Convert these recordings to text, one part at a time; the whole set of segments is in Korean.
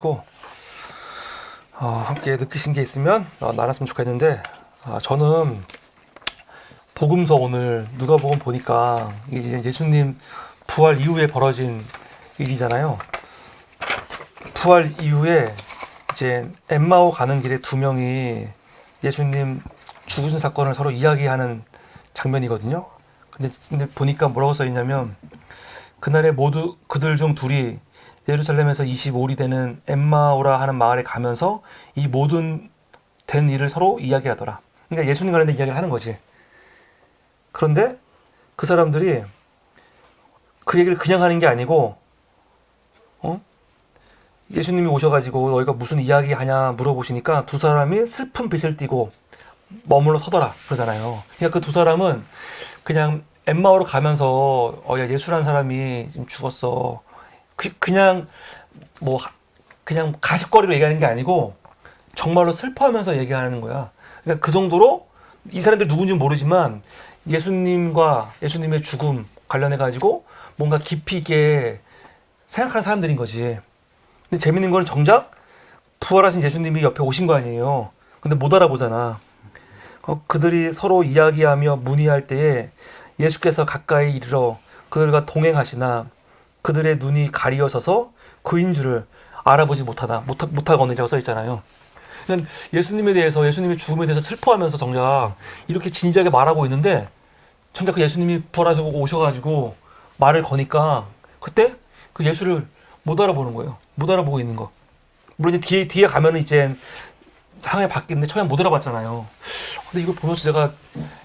고 함께 느끼신 게 있으면 나눴으면 좋겠는데, 저는 복음서 오늘 누가복음 보니까 이제 예수님 부활 이후에 벌어진 일이잖아요. 부활 이후에 이제 엠마오 가는 길에 두 명이 예수님 죽으신 사건을 서로 이야기하는 장면이거든요. 근데 보니까 뭐라고 써 있냐면, 그날에 모두 그들 중 둘이 예루살렘에서 25里되는 엠마오라 하는 마을에 가면서 이 모든 된 일을 서로 이야기하더라. 그러니까 예수님 관련된 이야기를 하는 거지. 그런데 그 사람들이 그 얘기를 그냥 하는 게 아니고, 예수님이 오셔가지고 너희가 무슨 이야기 하냐 물어보시니까 두 사람이 슬픈 빛을 띠고 머물러 서더라 그러잖아요. 그러니까 그 두 사람은 그냥 엠마오로 가면서 야, 예수라는 사람이 지금 죽었어. 그냥 그냥 가십거리로 얘기하는 게 아니고 정말로 슬퍼하면서 얘기하는 거야. 그러니까 그 정도로 이 사람들 누군지 모르지만 예수님과 예수님의 죽음 관련해 가지고 뭔가 깊이 있게 생각하는 사람들인 거지. 근데 재밌는 건 정작 부활하신 예수님이 옆에 오신 거 아니에요. 근데 못 알아보잖아. 그들이 서로 이야기하며 문의할 때에 예수께서 가까이 이르러 그들과 동행하시나 그들의 눈이 가리어서서 그인 줄을 알아보지 못하거든이라고 써 있잖아요. 예수님에 대해서, 예수님의 죽음에 대해서 슬퍼하면서 정작 이렇게 진지하게 말하고 있는데, 정작 그 예수님이 부활하시고 오셔가지고 말을 거니까 그때 그 예수를 못 알아보는 거예요. 못 알아보고 있는 거. 물론 이제 뒤에 가면은 이제 상황이 바뀌는데 처음에 못 알아봤잖아요. 근데 이걸 보면서 제가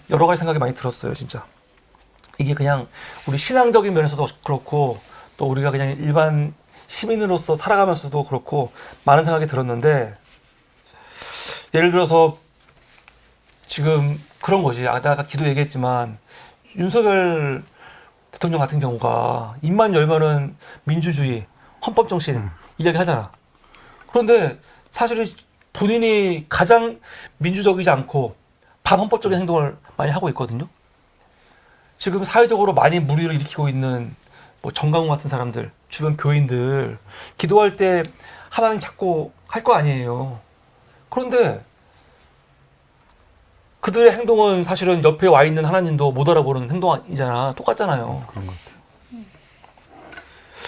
여러 가지 생각이 많이 들었어요, 진짜. 이게 그냥 우리 신앙적인 면에서도 그렇고, 또 우리가 그냥 일반 시민으로서 살아가면서도 그렇고 많은 생각이 들었는데, 예를 들어서 지금 그런 거지. 내가 기도 얘기했지만 윤석열 대통령 같은 경우가 입만 열면은 민주주의, 헌법 정신 이야기 하잖아. 그런데 사실은 본인이 가장 민주적이지 않고 반헌법적인 행동을 많이 하고 있거든요. 지금 사회적으로 많이 물의를 일으키고 있는 뭐 정강훈 같은 사람들, 주변 교인들 기도할 때 하나님 찾고 할 거 아니에요. 그런데 그들의 행동은 사실은 옆에 와 있는 하나님도 못 알아보는 행동이잖아. 똑같잖아요. 그런 것 같아요.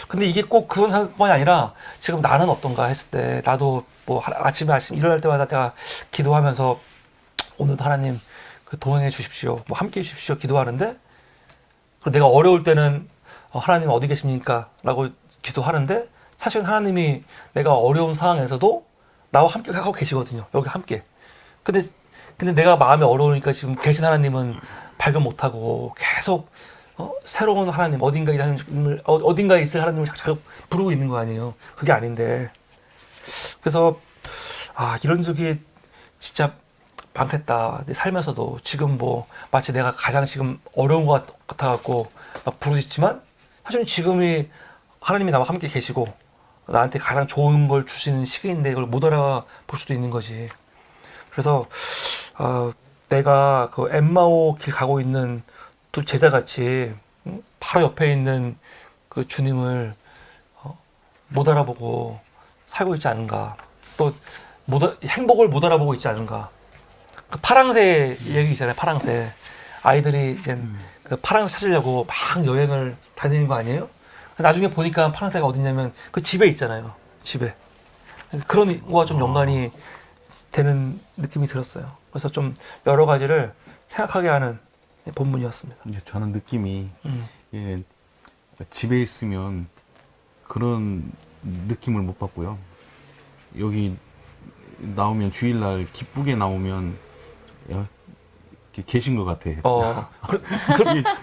근데 이게 꼭 그런 상황이 아니라, 지금 나는 어떤가 했을 때, 나도 뭐 아침에 일어날 때마다 내가 기도하면서 오늘도 하나님 동행해 주십시오, 뭐 함께 해 주십시오 기도하는데, 그리고 내가 어려울 때는 하나님 어디 계십니까? 라고 기도하는데, 사실 하나님이 내가 어려운 상황에서도 나와 함께 하고 계시거든요. 여기 함께. 근데 내가 마음이 어려우니까 지금 계신 하나님은 발견 못하고 계속 새로운 하나님, 어딘가에 있을 하나님을 자꾸 부르고 있는 거 아니에요. 그게 아닌데. 그래서 이런 적이 진짜 많겠다. 내 살면서도 지금 뭐 마치 내가 가장 지금 어려운 것 같아갖고 막 부르짖지만, 사실은 지금이 하나님이 나와 함께 계시고 나한테 가장 좋은 걸 주시는 시기인데 이걸 못 알아볼 수도 있는 거지. 그래서 내가 그 엠마오 길 가고 있는 두 제자같이 바로 옆에 있는 그 주님을 못 알아보고 살고 있지 않은가. 또 행복을 못 알아보고 있지 않은가. 그 파랑새 얘기 있잖아요. 파랑새. 아이들이 이제 그 파랑새 찾으려고 막 여행을 다니는 거 아니에요? 나중에 보니까 파랑새가 어딨냐면 그 집에 있잖아요. 집에. 그런 거와 좀 연관이 되는 느낌이 들었어요. 그래서 좀 여러 가지를 생각하게 하는 본문이었습니다. 이제 저는 느낌이 예, 집에 있으면 그런 느낌을 못 받고요. 여기 나오면 주일날 기쁘게 나오면 계신 것 같아.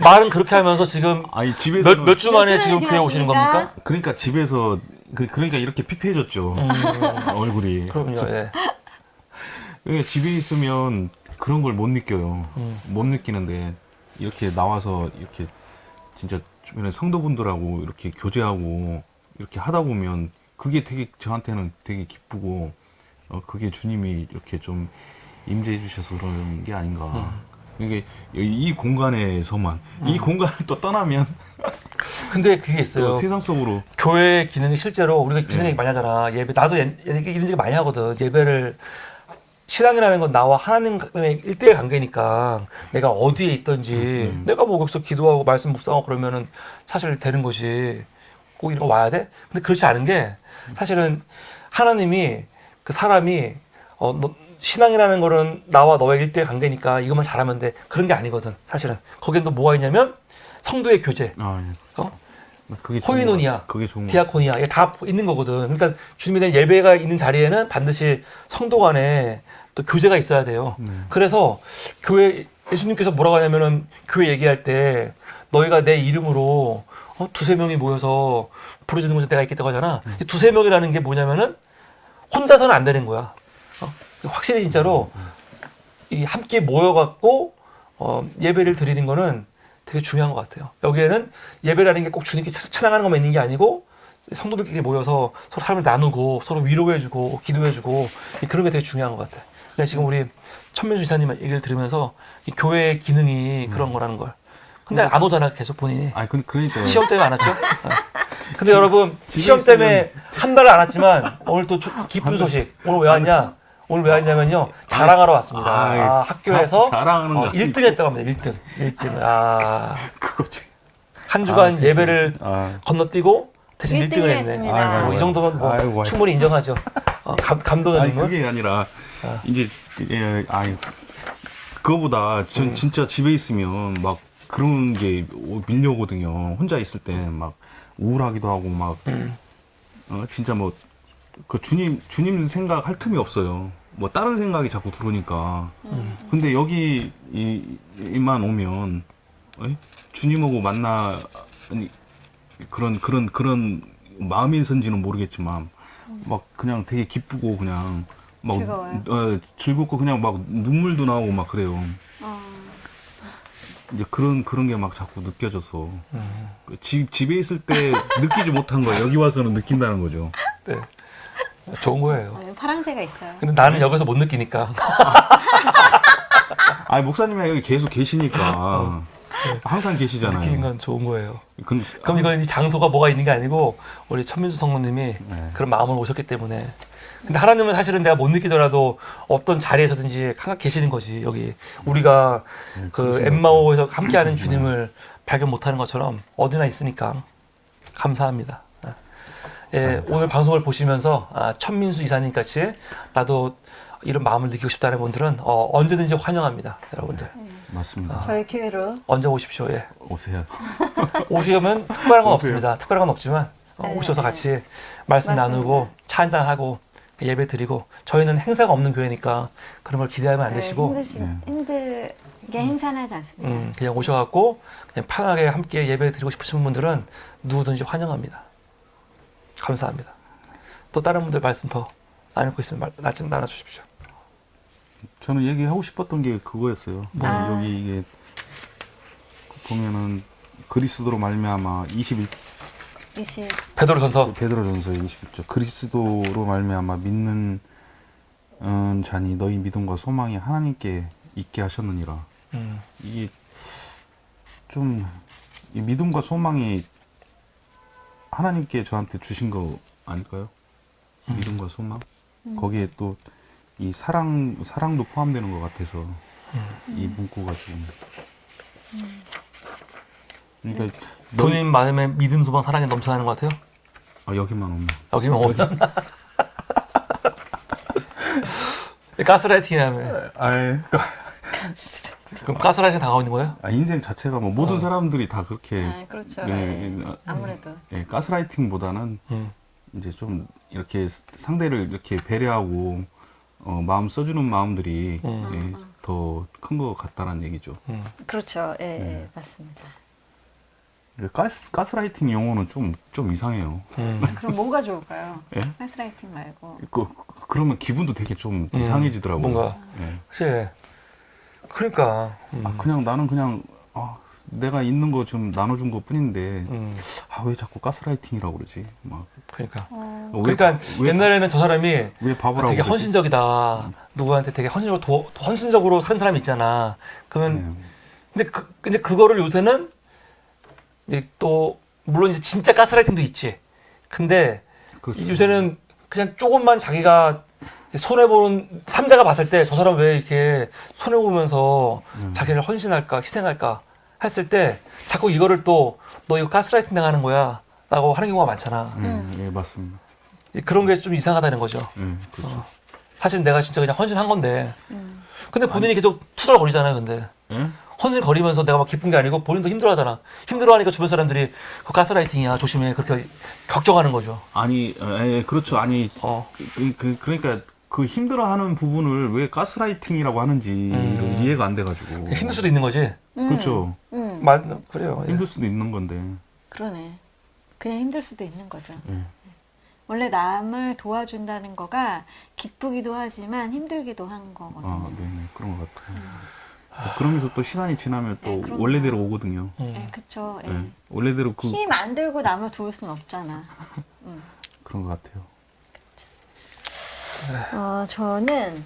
말은 그렇게 하면서 지금 아니 집에서 몇 주 만에 지금 교회 오시는 겁니까? 그러니까 집에서 그러니까 이렇게 피폐해졌죠. 얼굴이. 그럼요. 예. 집에 있으면 그런 걸 못 느껴요. 못 느끼는데 이렇게 나와서 이렇게 진짜 주변에 성도분들하고 이렇게 교제하고 이렇게 하다 보면 그게 되게 저한테는 되게 기쁘고 그게 주님이 이렇게 좀 임재해 주셔서 그런 게 아닌가. 이게 이 공간에서만 이 공간을 또 떠나면 근데 그게 또 있어요. 세상 속으로 교회 기능이 실제로 우리가 이런 얘기 많이 하잖아. 예배 나도 이런 얘기 많이 하거든. 예배를 신앙이라는 건 나와 하나님과의 1대1 관계니까 내가 어디에 있든지 내가 뭐 거기서 기도하고 말씀 묵상하고 그러면은 사실 되는 것이 꼭 이런 거 와야 돼? 근데 그렇지 않은 게 사실은 하나님이 그 사람이 신앙이라는 거는 나와 너의 1대1 관계니까 이것만 잘하면 돼. 그런 게 아니거든. 사실은 거기엔 또 뭐가 있냐면 성도의 교제, 그게 코이노니아, 그게 좋은 거. 디아코니아 이게 다 있는 거거든. 그러니까 주님에 대한 예배가 있는 자리에는 반드시 성도 간에 또 교제가 있어야 돼요. 그래서 교회 예수님께서 뭐라고 하냐면은 교회 얘기할 때 너희가 내 이름으로 두세 명이 모여서 부르짖는 곳에 내가 있겠다고 하잖아. 이 두세 명이라는 게 뭐냐면은 혼자서는 안 되는 거야. 확실히 진짜로 이 함께 모여갖고 예배를 드리는 거는 되게 중요한 것 같아요. 여기에는 예배라는 게 꼭 주님께 찬양하는 것만 있는 게 아니고 성도들끼리 모여서 서로 삶을 나누고 서로 위로해주고 기도해주고 그런 게 되게 중요한 것 같아요. 그래서 지금 우리 천민수 지사님 얘기를 들으면서 이 교회의 기능이 그런 거라는 걸. 근데 안 오잖아 계속 본인이. 아니 그러니까 시험 때문에 안 왔죠? 근데 여러분 시험 때문에 한 달을 안 왔지만 오늘 또 기쁜 소식. 오늘 왜 왔냐? 오늘 왜 왔냐면요 자랑하러 왔습니다. 학교에서 자랑하는 거 1등 했다고 합니다. 1등. 그거지. 한 주간 예배를 건너뛰고 대신 1등을 했네. 했습니다. 이 정도면 뭐 충분히 인정하죠. 감동의 아니 눈물. 그게 아니라 이제 그거보다 전 진짜 집에 있으면 막 그런 게 밀려오거든요. 혼자 있을 때 막 우울하기도 하고 막 진짜 뭐 그 주님 생각할 틈이 없어요. 뭐 다른 생각이 자꾸 들어오니까. 근데 여기 이만 오면 주님하고 만나 그런 마음에선지는 모르겠지만 막 그냥 되게 기쁘고 그냥 막 즐겁고 그냥 막 눈물도 나오고 막 그래요. 이제 그런 게 막 자꾸 느껴져서 집에 있을 때 느끼지 못한 거 여기 와서는 느낀다는 거죠. 네. 좋은 거예요. 파랑새가 있어요. 근데 나는 여기서 못 느끼니까. 아니 목사님이 여기 계속 계시니까 항상 계시잖아요. 느끼는 건 좋은 거예요. 그럼 이건 이 장소가 뭐가 있는 게 아니고 우리 천민수 성모님이 그런 마음으로 오셨기 때문에. 근데 하나님은 사실은 내가 못 느끼더라도 어떤 자리에서든지 항상 계시는 거지. 여기 우리가 그 엠마오에서 함께하는 주님을 발견 못하는 것처럼 어디나 있으니까 감사합니다. 예, 오늘 방송을 보시면서 천민수 이사님 같이 나도 이런 마음을 느끼고 싶다는 분들은 언제든지 환영합니다, 여러분들. 맞습니다. 저희 교회로 언제 오십시오. 예. 오세요. 오시면 특별한 건 오세요. 없습니다. 특별한 건 없지만 오셔서 같이 말씀 맞습니다. 나누고 차 한잔 하고 예배 드리고 저희는 행사가 없는 교회니까 그런 걸 기대하면 안 되시고 힘들게 행사하지 않습니다. 그냥 오셔갖고 그냥 편하게 함께 예배 드리고 싶으신 분들은 누구든지 환영합니다. 감사합니다. 또 다른 분들 말씀 더 나눌 거 있으면 말씀 나눠주십시오. 저는 얘기하고 싶었던 게 그거였어요. 여기 이게 보면은 그리스도로 말미암아 20 베드로전서 베드로전서의 21절 그리스도로 말미암아 믿는 자니 너희 믿음과 소망이 하나님께 있게 하셨느니라. 이게 좀 이 믿음과 소망이 하나님께 저한테 주신 거 아닐까요? 믿음과 소망? 거기에 또 이 사랑도 포함되는 것 같아서 이 문구가 지금 그러니까 본인 마음에 믿음, 소망, 사랑이 넘쳐나는 것 같아요? 여기만 오면 여기만 오면 가스라이팅이라며. 그럼 가스라이팅 당하고 있는 거예요? 인생 자체가 뭐 모든 사람들이 다 그렇게 그렇죠. 아무래도 가스라이팅보다는 이제 좀 이렇게 상대를 이렇게 배려하고 마음 써주는 마음들이 더 큰 것 같다는 얘기죠. 그렇죠. 예, 맞습니다. 가스라이팅 용어는 좀 이상해요. 그럼 뭐가 좋을까요? 예? 가스라이팅 말고. 그러면 기분도 되게 좀 이상해지더라고요. 뭔가. 예. 그치. 그러니까. 그냥 나는 그냥 내가 있는 거 좀 나눠준 것 뿐인데 왜 자꾸 가스라이팅이라고 그러지? 막 그러니까. 그러니까 옛날에는 저 사람이 왜 바보라고 되게 그러지? 헌신적이다. 누구한테 되게 헌신적으로 산 사람이 있잖아. 그러면 근데 그거를 요새는 또 물론 이제 진짜 가스라이팅도 있지. 근데 그렇죠. 요새는 그냥 조금만 자기가 손해 보는 삼자가 봤을 때 저 사람 왜 이렇게 손해 보면서 자기를 헌신할까 희생할까 했을 때 자꾸 이거를 또 너 이거 가스라이팅 당하는 거야라고 하는 경우가 많잖아. 예, 맞습니다. 그런 게 좀 이상하다는 거죠. 그렇죠. 사실 내가 진짜 그냥 헌신한 건데. 근데 본인이 계속 투덜거리잖아요. 근데 예? 헌신거리면서 내가 막 기쁜 게 아니고 본인도 힘들어하잖아. 힘들어하니까 주변 사람들이 그 가스라이팅이야 조심해 그렇게 걱정하는 거죠. 아니, 그렇죠. 아니, 어. 그러니까 그 힘들어하는 부분을 왜 가스라이팅이라고 하는지를 이해가 안 돼가지고. 힘들 수도 있는 거지. 그렇죠. 그래요. 예. 힘들 수도 있는 건데. 그러네. 그냥 힘들 수도 있는 거죠. 예. 원래 남을 도와준다는 거가 기쁘기도 하지만 힘들기도 한 거거든요. 네, 그런 것 같아요. 그러면서 또 시간이 지나면 또 그럼요. 원래대로 오거든요. 네, 그쵸. 예. 예. 원래대로 힘 안 들고 남을 도울 순 없잖아. 그런 것 같아요. 저는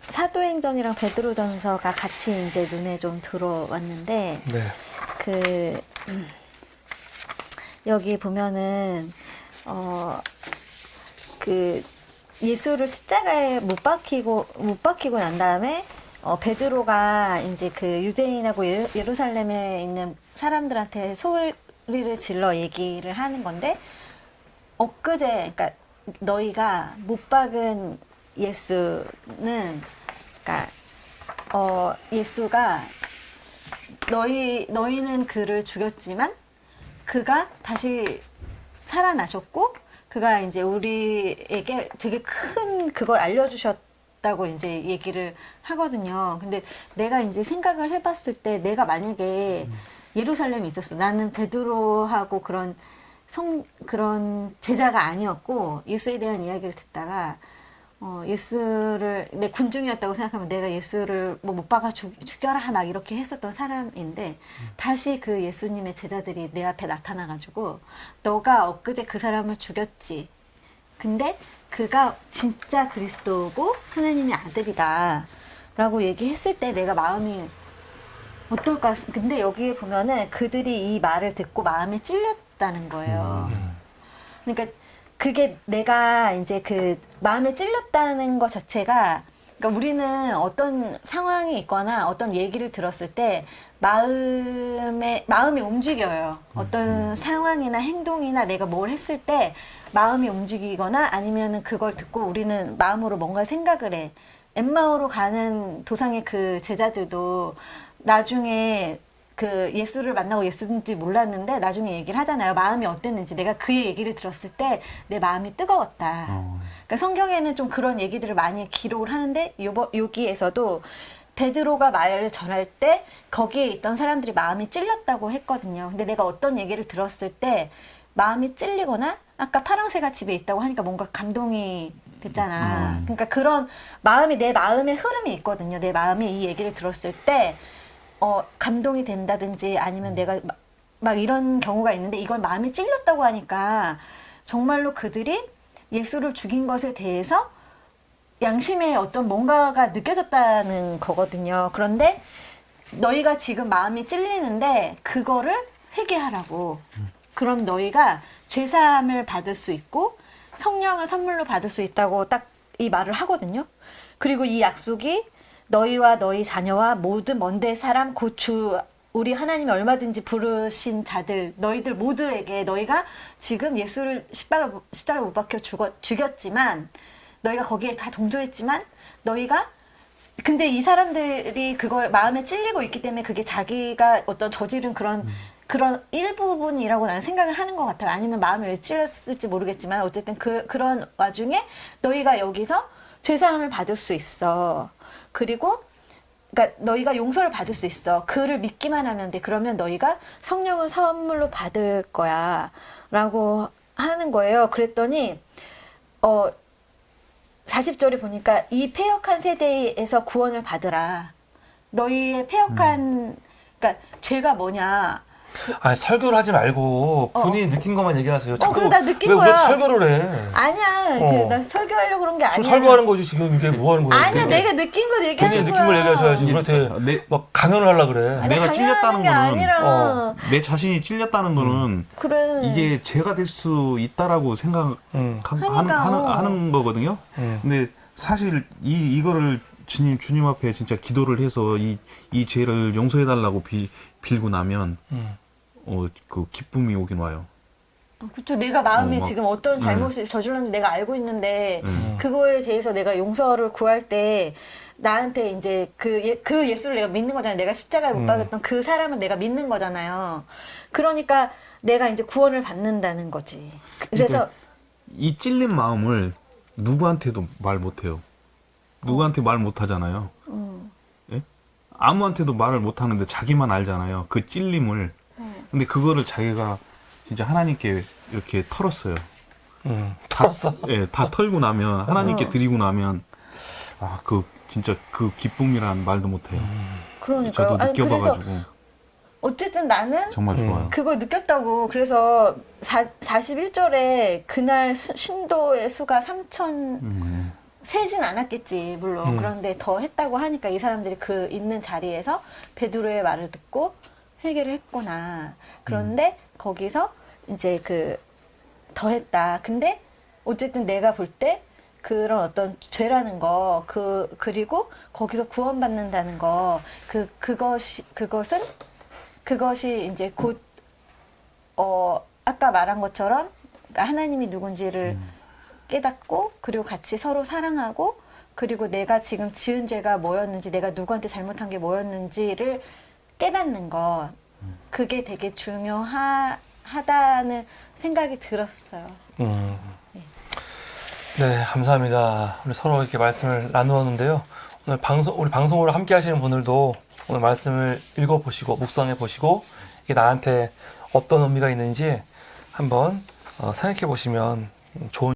사도행전이랑 베드로전서가 같이 이제 눈에 좀 들어왔는데 네. 여기 보면은 예수를 십자가에 못 박히고 난 다음에 베드로가 이제 그 유대인하고 예루살렘에 있는 사람들한테 소리를 질러 얘기를 하는 건데 엊그제 그러니까 너희가 못 박은 예수는 그러니까 예수가 너희는 그를 죽였지만 그가 다시 살아나셨고 그가 이제 우리에게 되게 큰 그걸 알려주셨다고 이제 얘기를 하거든요. 근데 내가 이제 생각을 해봤을 때 내가 만약에 예루살렘에 있었어. 나는 베드로하고 그런 제자가 아니었고 예수에 대한 이야기를 듣다가 예수를 내 군중이었다고 생각하면 내가 예수를 뭐 못 박아 죽여라 막 이렇게 했었던 사람인데 다시 그 예수님의 제자들이 내 앞에 나타나가지고 너가 엊그제 그 사람을 죽였지. 근데 그가 진짜 그리스도고 하나님의 아들이다 라고 얘기했을 때 내가 마음이 어떨까. 근데 여기에 보면은 그들이 이 말을 듣고 마음에 찔렸다는 거예요. 그러니까 그게 내가 이제 그 마음에 찔렸다는 것 자체가 그러니까 우리는 어떤 상황이 있거나 어떤 얘기를 들었을 때 마음이 움직여요. 어떤 상황이나 행동이나 내가 뭘 했을 때 마음이 움직이거나 아니면은 그걸 듣고 우리는 마음으로 뭔가 생각을 해. 엠마오로 가는 도상의 그 제자들도 나중에 그 예수를 만나고 예수인지 몰랐는데 나중에 얘기를 하잖아요. 마음이 어땠는지. 내가 그의 얘기를 들었을 때 내 마음이 뜨거웠다. 그러니까 성경에는 좀 그런 얘기들을 많이 기록을 하는데 여기에서도 베드로가 말을 전할 때 거기에 있던 사람들이 마음이 찔렸다고 했거든요. 근데 내가 어떤 얘기를 들었을 때 마음이 찔리거나 아까 파랑새가 집에 있다고 하니까 뭔가 감동이 됐잖아. 그러니까 그런 내 마음의 흐름이 있거든요. 내 마음이 이 얘기를 들었을 때 감동이 된다든지 아니면 내가 막 이런 경우가 있는데 이걸 마음이 찔렸다고 하니까 정말로 그들이 예수를 죽인 것에 대해서 양심의 어떤 뭔가가 느껴졌다는 거거든요. 그런데 너희가 지금 마음이 찔리는데 그거를 회개하라고. 그럼 너희가 죄사함을 받을 수 있고 성령을 선물로 받을 수 있다고 딱 이 말을 하거든요. 그리고 이 약속이 너희와 너희 자녀와 모든 먼데 사람 곧 주 우리 하나님이 얼마든지 부르신 자들 너희들 모두에게 너희가 지금 예수를 십자가에 못 박혀 죽였지만 너희가 거기에 다 동조했지만 너희가 근데 이 사람들이 그걸 마음에 찔리고 있기 때문에 그게 자기가 어떤 저지른 그런 일부분이라고 나는 생각을 하는 것 같아요. 아니면 마음에 왜 찔렸을지 모르겠지만 어쨌든 그런 와중에 너희가 여기서 죄사함을 받을 수 있어. 그리고 그러니까 너희가 용서를 받을 수 있어. 그를 믿기만 하면 돼. 그러면 너희가 성령을 선물로 받을 거야. 라고 하는 거예요. 그랬더니 40절에 보니까 이 패역한 세대에서 구원을 받으라. 너희의 패역한 그러니까 죄가 뭐냐. 아니 설교를 하지 말고 본인이 느낀 것만 얘기하세요. 자꾸 그래, 나 느낀 왜 거야. 우리한테 설교를 해? 아니야. 나 설교하려고 그런 게 아니야. 지금 설교하는 거지 지금 이게 뭐 하는 거야? 아니야, 내가 느낀 거 얘기하는 본인이 거야. 느낀 걸 얘기하셔야지. 우리한테 막 강연을 하려 그래. 아니, 내가 당연한 찔렸다는 게 거는 아니라. 내 자신이 찔렸다는 거는 그래. 이게 죄가 될 수 있다라고 하는 거거든요. 근데 사실 이거를 주님 앞에 진짜 기도를 해서 이 죄를 용서해 달라고 빌고 나면 그 기쁨이 오긴 와요. 그쵸. 내가 마음에 막, 지금 어떤 잘못을 저질렀는지 내가 알고 있는데 네. 그거에 대해서 내가 용서를 구할 때 나한테 이제 그 예수를 내가 믿는 거잖아요. 내가 십자가에 못 박았던 그 사람은 내가 믿는 거잖아요. 그러니까 내가 이제 구원을 받는다는 거지. 그래서 그러니까 이 찔린 마음을 누구한테도 말 못해요. 누구한테 말 못하잖아요. 예? 아무한테도 말을 못하는데 자기만 알잖아요. 그 찔림을. 근데 그거를 자기가 진짜 하나님께 이렇게 털었어요. 털었어. 예, 다 털고 나면 하나님께 드리고 나면 진짜 그 기쁨이란 말도 못해요. 그러니까요. 저도 아니, 느껴봐가지고 그래서 어쨌든 나는 정말 좋아요. 그걸 느꼈다고. 그래서 41절에 그날 신도의 수가 3,000 세진 않았겠지 물론. 그런데 더 했다고 하니까 이 사람들이 그 있는 자리에서 베드로의 말을 듣고 회개를 했구나. 그런데 거기서 이제 더 했다. 근데 어쨌든 내가 볼 때 그런 어떤 죄라는 거 그리고 거기서 구원받는다는 거 그것이 이제 곧 아까 말한 것처럼 하나님이 누군지를 깨닫고 그리고 같이 서로 사랑하고 그리고 내가 지금 지은 죄가 뭐였는지 내가 누구한테 잘못한 게 뭐였는지를 깨닫는 거 그게 되게 중요하다는 생각이 들었어요. 네, 감사합니다. 우리 서로 이렇게 말씀을 나누었는데요. 오늘 우리 방송으로 함께 하시는 분들도 오늘 말씀을 읽어보시고 묵상해 보시고 이게 나한테 어떤 의미가 있는지 한번 생각해 보시면 좋은